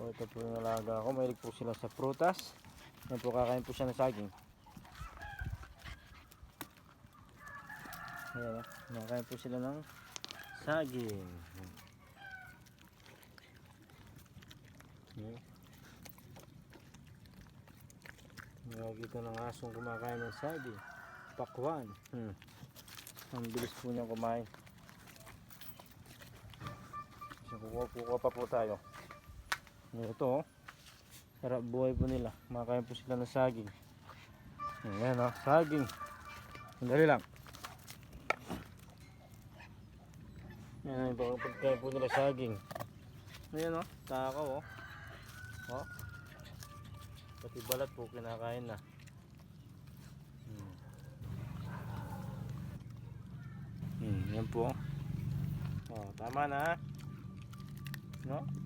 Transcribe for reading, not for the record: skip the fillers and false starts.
So ito po yung alaga ko. Mahilig po sila sa prutas. Yan po, kakain po siya ng saging. Ayan, nakain po sila ng saging. Nakikita ng asong kumakain ng saging. Pakwan. Ang bilis po niya kumain. So, kukuha pa po tayo. Ito, sarap buhay po nila. Kumakain po sila ng saging. Ayan, saging. Sandali lang. Ayan, yung pagkain po nila saging. Ayan, takaw, pati balat po kinakain na. Yan po. Tama na. No?